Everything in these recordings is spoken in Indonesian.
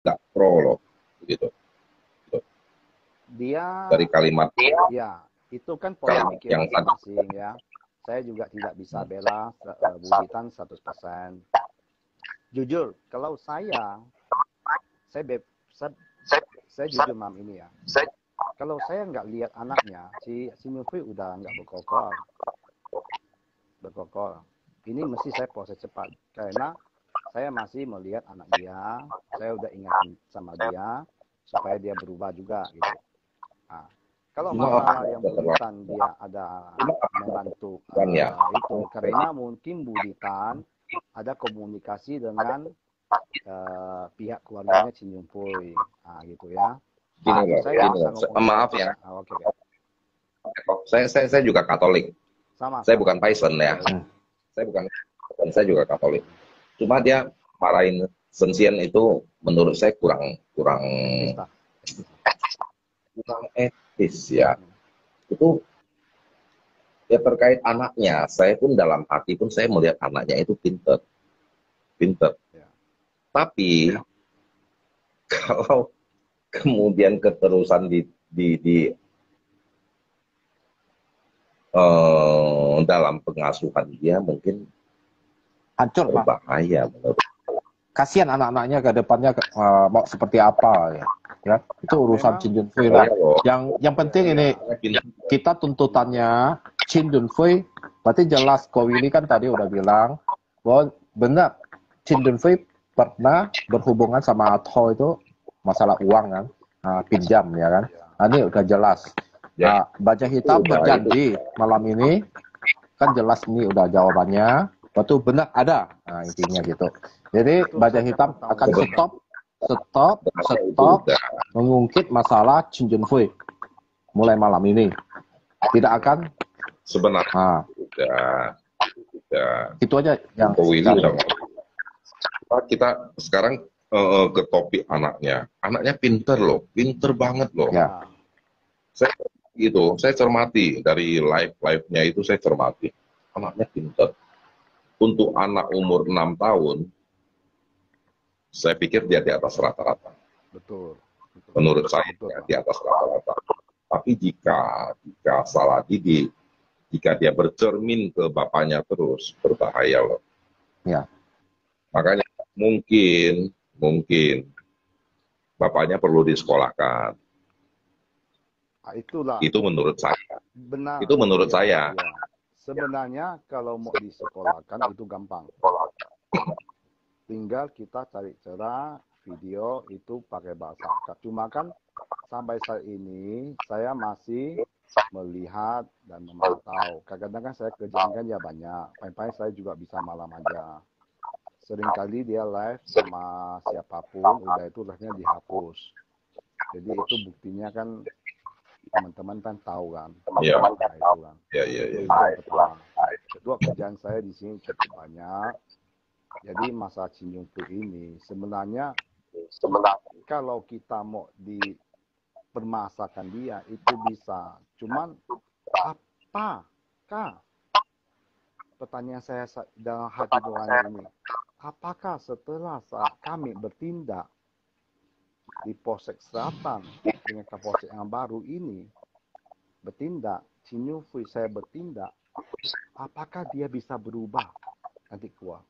nggak pro loh, begitu. Dia Dari kalimat ya itu kan pola pikir yang tadi. masing-masing ya. Saya juga tidak bisa bela Buditan 100%. Jujur, kalau saya jujur mam ini ya. Kalau saya nggak lihat anaknya, si Nyufi udah nggak berkokol. Ini mesti saya proses cepat karena saya masih melihat anak dia. Saya udah ingatin sama dia supaya dia berubah juga gitu. Nah, kalau masalah yang Buditan dia ada membantu itu karena mungkin Buditan ada komunikasi dengan pihak keluarganya Cinyumpui, gitu ya. Maaf ya. Oke. Saya juga Katolik. Saya bukan Paisen ya. Saya juga Katolik. Cuma dia marahin Sensien itu menurut saya kurang etis ya. Itu ya terkait anaknya. Saya pun dalam hati pun saya melihat anaknya itu pinter. Ya. Tapi kalau kemudian keterusan dalam pengasuhan dia mungkin hancur, berbahaya menurut. Kasihan anak-anaknya ke depannya mau seperti apa ya. Itu urusan Chin Jun Fui lah. Yang penting ini kita tuntutannya Chin Jun Fui berarti jelas. Ko Willy kan tadi udah bilang bahwa benar Chin Jun Fui pernah berhubungan sama Atho itu masalah uang kan, pinjam ya kan. Nah, ini udah jelas. Baja Hitam berjanji malam ini kan jelas, ini udah jawabannya. Betul, benar ada. Nah, intinya gitu. Jadi Baja Hitam akan stop mengungkit masalah Chin Jun Fui mulai malam ini. Tidak akan sebenarnya. Itu aja yang kita sekarang ke topik anaknya. Anaknya pinter loh, pinter banget loh. Ya. Saya cermati dari live-nya itu, saya cermati. Anaknya pinter. Untuk anak umur 6 tahun, saya pikir dia di atas rata-rata. Betul. Menurut saya di atas rata-rata. Tapi jika salah didik, jika dia bercermin ke bapaknya terus, berbahaya loh. Ya. Makanya mungkin bapaknya perlu disekolahkan. Itulah. Itu menurut saya. Benar. Itu menurut saya. Ya. Sebenarnya kalau mau disekolahkan itu gampang. Tinggal kita cari cara video itu pakai bahasa Arab. Cuma kan sampai saat ini saya masih melihat dan memantau. Kadang-kadang kan saya kerjakan ya banyak. Paling-paling saya juga bisa malam aja. Seringkali dia live sama siapapun, udah itu live-nya dihapus. Jadi itu buktinya kan teman-teman kan tahu kan. Iya. Kedua, kerjaan saya di sini cukup banyak. Jadi masa Chin Jun Fui ini sebenarnya kalau kita mau dipermasakan dia itu bisa. Cuman apakah, pertanyaan saya dalam hati nurani ini, apakah setelah kami bertindak di Polsek Selatan dengan Kapolsek yang baru ini bertindak, Chin Jun Fui saya bertindak, apakah dia bisa berubah nanti keluar?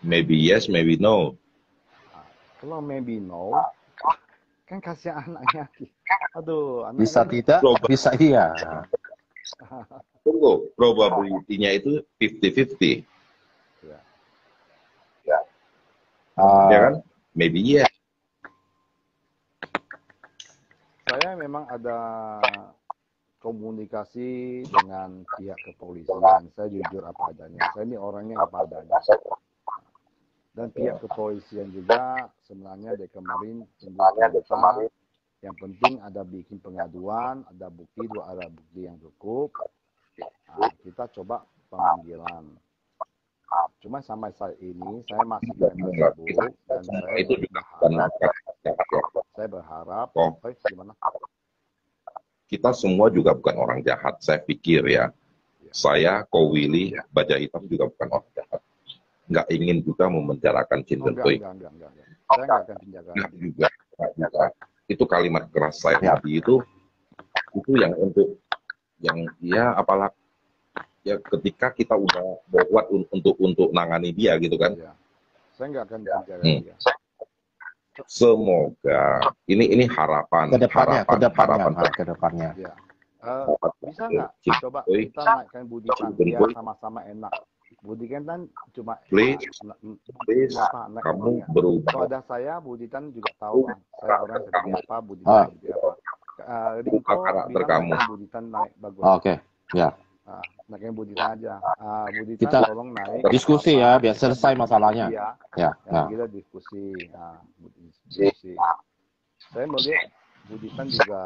Maybe yes, maybe no. Kalau maybe no, kan kasihan anaknya. Aduh, anaknya bisa tidak, bisa iya. Tunggu, probability-nya itu 50-50. Ya kan? Maybe yes. Saya memang ada komunikasi dengan pihak kepolisian. Saya jujur apa adanya. Saya ini orangnya apa adanya. Dan pihak kepolisian juga sebenarnya dari kemarin yang penting ada bikin pengaduan, ada bukti yang cukup. Nah, kita coba pemanggilan. Cuma sampai saat ini saya masih sibuk dan saya berharap gimana? Kita semua juga bukan orang jahat, saya pikir ya. Saya, Ko Willy, Baja Hitam juga bukan orang jahat. Nggak ingin juga memenjarakan Chin Jun Fui. Saya nggak akan penjagaan. Nggak juga, nggak juga. Itu kalimat keras saya tadi itu yang yang ya apalah ya ketika kita udah buat untuk nangani dia gitu kan. Ya. Saya nggak akan penjagaan dia. Semoga ini harapan kedepannya. Ya. Bisa nggak coba kita naikkan Budikan dia sama-sama enak. Budikan kan cuma please kamu berubah. Kalau ada saya, Budikan juga tahu kan. Saya orang seperti apa, Budikan seperti apa. Ringko karakter kamu. Budikan naik bagus. Oke, ya. Naikin Budikan aja. Budikan Kita tolong naik. Diskusi ya, biar selesai masalahnya. Ya. Kita diskusi. Diskusi. Saya melihat Budikan juga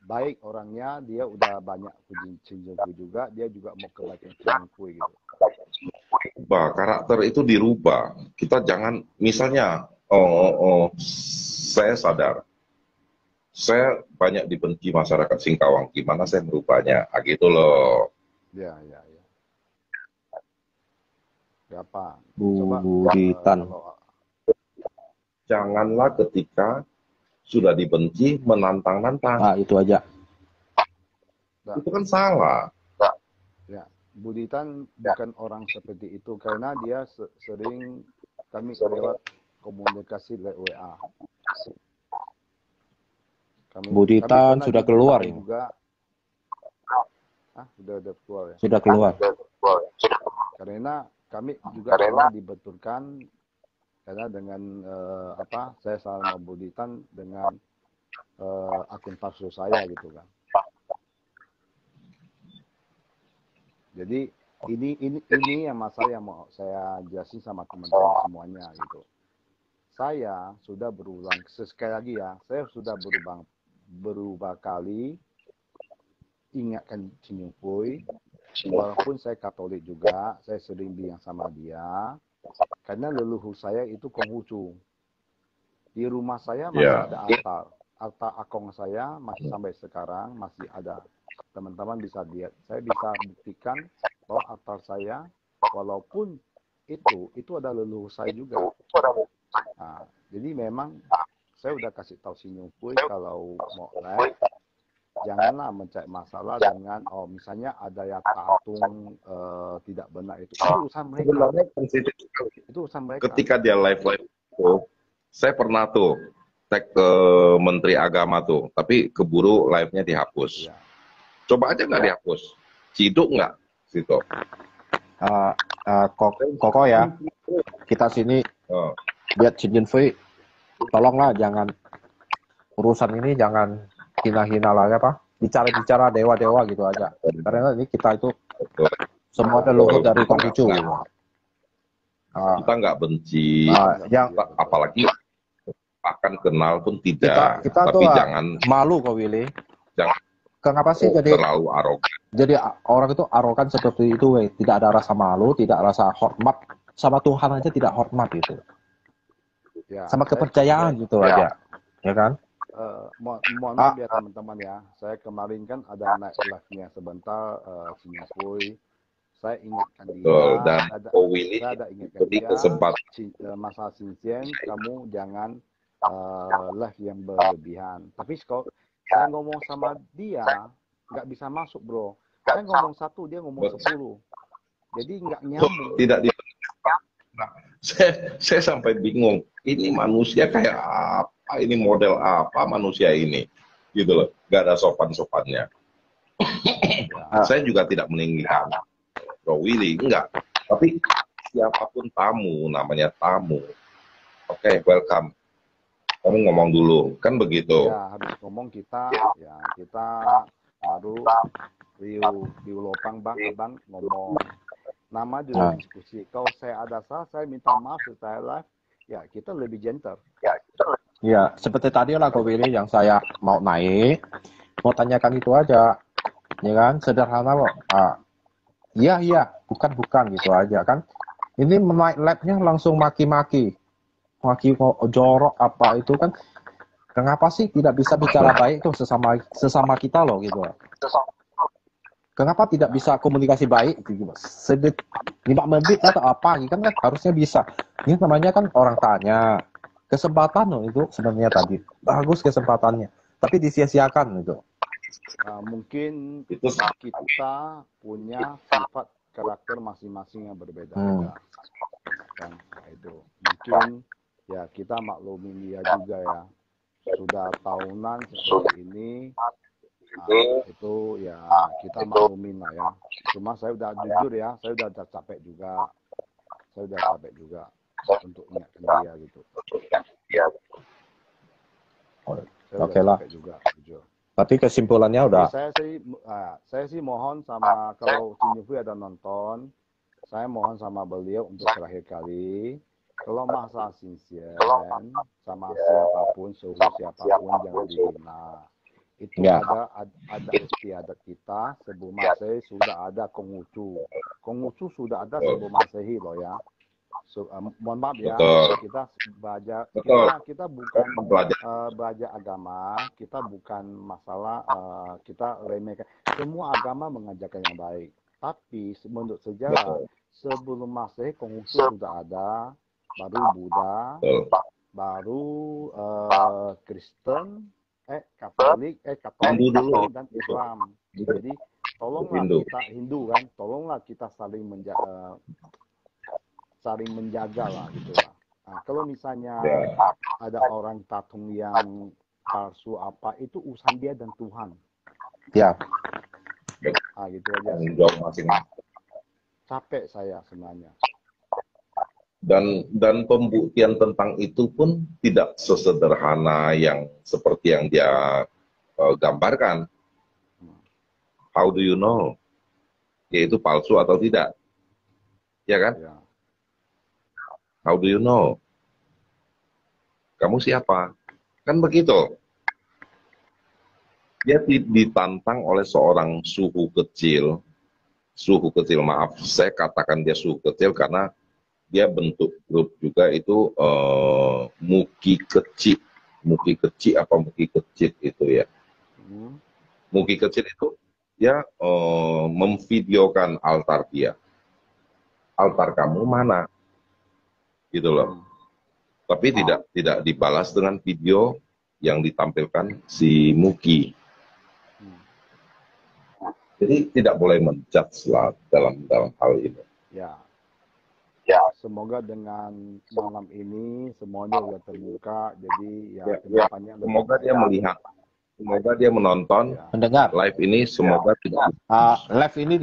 baik orangnya, dia udah banyak Cinjungfui juga, dia juga mau kebaikan Cinjungfui gitu. Karakter itu dirubah. Kita jangan, misalnya, saya sadar, saya banyak dibenci masyarakat Singkawang, gimana saya merubahnya, gitu loh. Ya. Apa? Budikan. Janganlah ketika sudah dibenci menantang-nantang. Itu aja. Itu kan salah. Ya, Budikan bukan orang seperti itu karena dia sering kami lewat komunikasi lewat WA. Budikan sudah keluar ini. Juga, sudah keluar ya. Sudah keluar. Karena kami juga pernah dibetulkan karena dengan saya sama Budikan dengan akun palsu saya gitu kan. Jadi ini yang masalah yang mau saya jelasin sama teman-teman semuanya gitu. Saya sudah berulang sekali lagi ya, saya sudah berubah kali ingatkan Cinjungfui, walaupun saya Katolik juga, saya sering bilang sama dia. Karena leluhur saya itu Konghucu. Di rumah saya masih ada altar. Altar akong saya masih sampai sekarang masih ada. Teman-teman bisa lihat. Saya bisa buktikan bahwa altar saya, walaupun itu ada leluhur saya juga. Nah, jadi memang saya udah kasih tahu Cinjungfui kalau mau live, janganlah mencari masalah dengan misalnya ada yang patung tidak benar itu urusan mereka. Itu urusan mereka. Ketika dia live itu, saya pernah tuh tag ke Menteri Agama tuh, tapi keburu live-nya dihapus. Coba aja nggak dihapus, ciduk nggak situ. Koko ya, kita sini lihat Cinjungfui, tolonglah jangan urusan ini jangan hina-hina lah ya Pak, bicara dewa-dewa gitu aja. Karena ini kita itu semua leluhur dari Konghucu. Kita nggak benci, apalagi akan kenal pun tidak. Kita tapi tuh jangan malu kok Willy. Jangan kenapa sih jadi terlalu arogan. Jadi orang itu arogan seperti itu, tidak ada rasa malu, tidak rasa hormat sama Tuhan aja, tidak hormat gitu. Sama kepercayaan gitu aja, ya kan? Mohon maaf ya teman-teman ya, saya kemarin kan ada naik live-nya sebentar Cinjungfui. Saya ingatkan dia, saya ada ingatkan dia, masalah Xinjiang, kamu jangan live yang berlebihan. Tapi kalau saya ngomong sama dia, nggak bisa masuk bro. Saya ngomong 1, dia ngomong 10. Jadi nggak nyambung. Tidak di. Nah, saya sampai bingung. Ini manusia kayak apa? Ini model apa manusia ini? Gitu loh. Nggak ada sopan-sopannya. Saya juga tidak meninggikan Bro Willy, enggak. Tapi siapapun tamu, namanya tamu. Oke, welcome. Kamu ngomong dulu, kan begitu. Ya, habis ngomong kita baru Riu Lopang abang ngomong. Nama juga diskusi. Kalau saya ada salah, saya minta maaf setelah live. Ya, kita lebih gentle. Ya, seperti tadi lah Ko Willy yang saya mau naik, mau tanyakan itu aja. Ya kan, sederhana kok. Iya, bukan gitu aja kan. Ini menaik live-nya langsung maki-maki jorok apa itu kan. Kenapa sih tidak bisa bicara baik tuh sesama kita loh gitu. Kenapa tidak bisa komunikasi baik gitu. Sedikit 5 menit atau apa gitu kan harusnya bisa. Ini namanya kan orang tanya, kesempatan loh itu sebenarnya tadi. Bagus kesempatannya. Tapi disia-siakan itu. Mungkin Itu kita punya sifat karakter masing-masing yang berbeda-beda. Kan? Nah, itu mungkin ya kita maklumin dia juga ya. Sudah tahunan seperti ini, itu ya kita maklumin lah ya. Cuma saya udah jujur ya, saya udah capek juga. Saya udah capek juga untuk ingatkan dia gitu. Saya Oke udah lah. capek juga, jujur. Berarti kesimpulannya Jadi udah. saya sih mohon sama kalau Cinjufui ada nonton, saya mohon sama beliau untuk terakhir kali, kalau masa sincere sama siapapun, suhu siapapun jangan dihina. Itu Ya. ada istiadat kita sebelum Masehi sudah ada Konghucu. Konghucu sudah ada sebelum Masehi loh ya. Mohon maaf ya, kita bukan belajar agama, kita bukan masalah kita remehkan. Semua agama mengajarkan yang baik. Tapi menurut sejarah sebelum Masehi Konghucu sudah ada, baru Buddha, baru Kristen, Katolik dan Islam. Jadi tolonglah kita Hindu kan, tolonglah kita saling menjaga lah gitu lah. Nah, kalau misalnya ada orang tatung yang palsu apa, itu urusan dia dan Tuhan. Ya. Gitu aja. Capek saya sebenarnya. Dan pembuktian tentang itu pun tidak sesederhana yang seperti yang dia gambarkan. How do you know? Yaitu palsu atau tidak? Ya kan? Ya. How do you know? Kamu siapa? Kan begitu. Dia ditantang oleh seorang suhu kecil, maaf, saya katakan dia suhu kecil karena dia bentuk grup juga itu Muki kecil itu ya. Muki kecil itu dia memvideokan altar dia. Altar kamu mana? Gitu loh. Tapi tidak dibalas dengan video yang ditampilkan si Muki. Jadi tidak boleh menjudge lah dalam hal ini. Ya. Semoga dengan malam ini semuanya sudah terbuka, jadi kedepannya semoga dia melihat, semoga dia menonton, mendengar live ini, semoga tidak live ini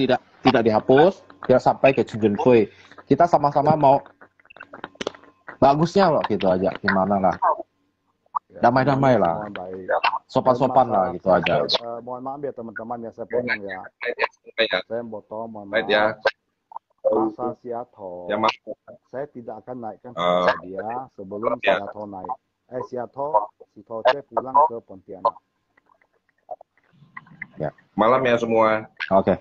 tidak dihapus, biar sampai ke Cinjufui. Kita sama-sama mau bagusnya loh gitu aja, gimana lah, damai-damai lah, sopan-sopan lah gitu aja. Mohon maaf ya teman-teman ya, saya potong ya, saya potong, mohon maaf. Masa Siato, saya tidak akan naikkan suara dia sebelum Siato naik. Siato pulang ke Pontianak. Ya. Malam ya semua. Oke.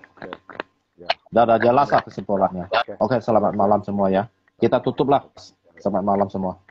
Ya. Udah jelas lah kesimpulannya. Oke, selamat malam semua ya. Kita tutup lah. Selamat malam semua.